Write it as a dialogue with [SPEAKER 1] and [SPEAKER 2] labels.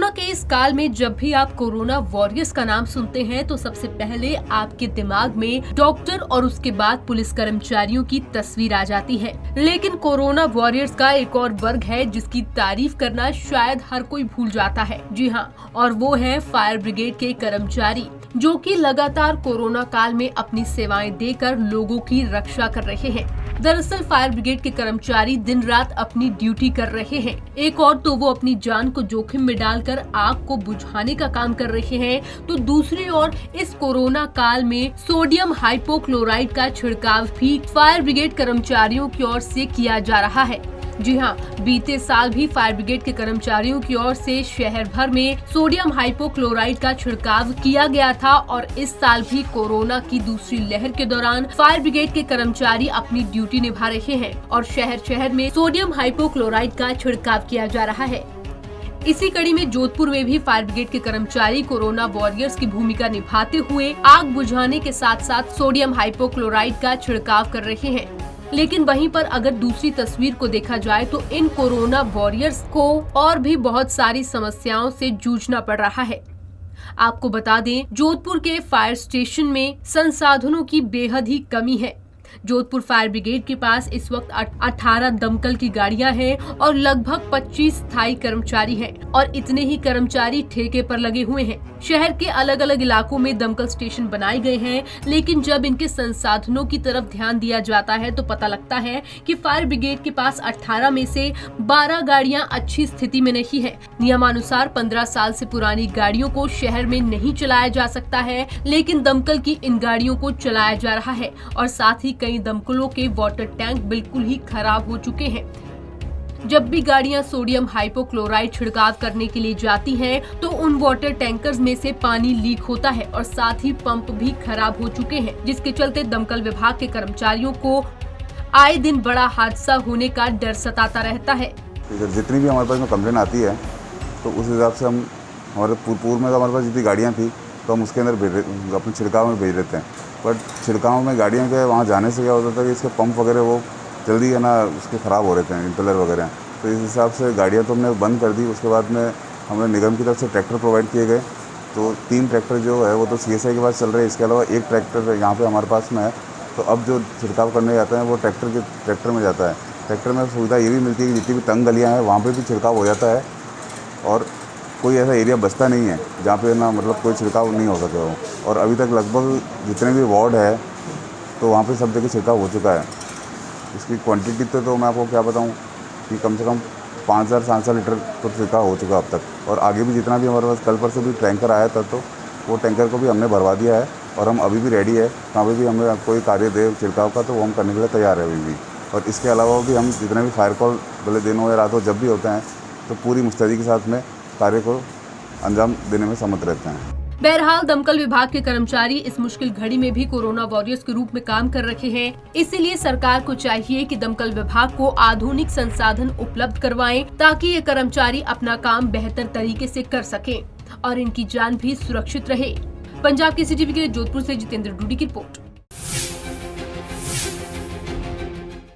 [SPEAKER 1] Corona के इस काल में जब भी आप कोरोना वॉरियर्स का नाम सुनते हैं तो सबसे पहले आपके दिमाग में डॉक्टर और उसके बाद पुलिस कर्मचारियों की तस्वीर आ जाती है। लेकिन कोरोना वॉरियर्स का एक और वर्ग है जिसकी तारीफ करना शायद हर कोई भूल जाता है। जी हाँ, और वो है फायर ब्रिगेड के कर्मचारी, जो कि लगातार कोरोना काल में अपनी सेवाएं देकर लोगों की रक्षा कर रहे हैं। दरअसल फायर ब्रिगेड के कर्मचारी दिन रात अपनी ड्यूटी कर रहे हैं। एक और तो वो अपनी जान को जोखिम में डालकर आग को बुझाने का काम कर रहे हैं, तो दूसरी ओर इस कोरोना काल में सोडियम हाइपोक्लोराइड का छिड़काव भी फायर ब्रिगेड कर्मचारियों की ओर से किया जा रहा है। जी हाँ, बीते साल भी फायर ब्रिगेड के कर्मचारियों की ओर से शहर भर में सोडियम हाइपोक्लोराइड का छिड़काव किया गया था और इस साल भी कोरोना की दूसरी लहर के दौरान फायर ब्रिगेड के कर्मचारी अपनी ड्यूटी निभा रहे हैं और शहर शहर में सोडियम हाइपोक्लोराइड का छिड़काव किया जा रहा है। इसी कड़ी में जोधपुर में भी फायर ब्रिगेड के कर्मचारी कोरोना वॉरियर्स की भूमिका निभाते हुए आग बुझाने के साथ साथ सोडियम हाइपोक्लोराइड का छिड़काव कर रहे हैं। लेकिन वहीं पर अगर दूसरी तस्वीर को देखा जाए तो इन कोरोना वॉरियर्स को और भी बहुत सारी समस्याओं से जूझना पड़ रहा है। आपको बता दें, जोधपुर के फायर स्टेशन में संसाधनों की बेहद ही कमी है। जोधपुर फायर ब्रिगेड के पास इस वक्त 18 दमकल की गाड़ियां हैं और लगभग 25 स्थायी कर्मचारी हैं और इतने ही कर्मचारी ठेके पर लगे हुए हैं। शहर के अलग अलग इलाकों में दमकल स्टेशन बनाए गए हैं, लेकिन जब इनके संसाधनों की तरफ ध्यान दिया जाता है तो पता लगता है कि फायर ब्रिगेड के पास 18 में से 12 गाड़ियां अच्छी स्थिति में नहीं है। नियमानुसार 15 साल से पुरानी गाड़ियों को शहर में नहीं चलाया जा सकता है, लेकिन दमकल की इन गाड़ियों को चलाया जा रहा है और साथ ही कई दमकलों के वाटर टैंक बिल्कुल ही खराब हो चुके हैं। जब भी गाड़ियां सोडियम हाइपोक्लोराइड छिड़काव करने के लिए जाती हैं, तो उन वाटर टैंकर्स में से पानी लीक होता है और साथ ही पंप भी खराब हो चुके हैं, जिसके चलते दमकल विभाग के कर्मचारियों को आए दिन बड़ा हादसा होने का डर सताता रहता है।
[SPEAKER 2] जितनी भी हमारे पास में कंप्लेन आती है तो उस हिसाब से हम हमारे पूर्व में हमारे पास जितनी गाड़ियाँ थी तो हम उसके अंदर अपने छिड़काव में भेज देते हैं। बट छिड़काव में गाड़ियों के वहाँ जाने से क्या होता था कि इसके पंप वगैरह वो जल्दी है ना उसके ख़राब हो रहे थे, इंपेलर वगैरह। तो इस हिसाब से गाड़ियाँ तो हमने बंद कर दी। उसके बाद में हमने निगम की तरफ से ट्रैक्टर प्रोवाइड किए गए, तो 3 ट्रैक्टर जो है वो तो CSI के पास चल रहे हैं। इसके अलावा एक ट्रैक्टर यहाँ पे हमारे पास में है, तो अब जो छिड़काव करने जाता है वो ट्रैक्टर में जाता है। ट्रैक्टर में सुविधा ये भी मिलती है कि जितनी भी तंग गलियाँ हैं वहाँ पर भी छिड़काव हो जाता है और कोई ऐसा एरिया बचता नहीं है जहाँ पे ना मतलब कोई छिड़काव नहीं हो सके हो। और अभी तक लगभग जितने भी वार्ड है तो वहाँ पे सब जगह छिड़काव हो चुका है। इसकी क्वांटिटी तो मैं आपको क्या बताऊँ कि कम से कम 5000-7000 लीटर तो छिड़काव हो चुका अब तक। और आगे भी जितना भी हमारे पास कल पर से भी टैंकर आया था तो वो टैंकर को भी हमने भरवा दिया है और हम अभी भी रेडी है। कहाँ पर भी हमें कोई कार्य दे छिड़काव का तो वो हम करने के लिए तैयार है अभी भी। और इसके अलावा भी हम जितने भी फायर कॉल भले दिन हो या रात हो जब भी होते हैं तो पूरी मुस्तैदी के साथ में कार्य को अंजाम देने में सम्मत रहते हैं।
[SPEAKER 1] बहरहाल दमकल विभाग के कर्मचारी इस मुश्किल घड़ी में भी कोरोना वॉरियर्स के रूप में काम कर रहे हैं। इसीलिए सरकार को चाहिए कि दमकल विभाग को आधुनिक संसाधन उपलब्ध करवाएं ताकि ये कर्मचारी अपना काम बेहतर तरीके से कर सकें और इनकी जान भी सुरक्षित रहे। पंजाब केसरी टीवी के लिए जोधपुर से जितेंद्र डूडी की रिपोर्ट।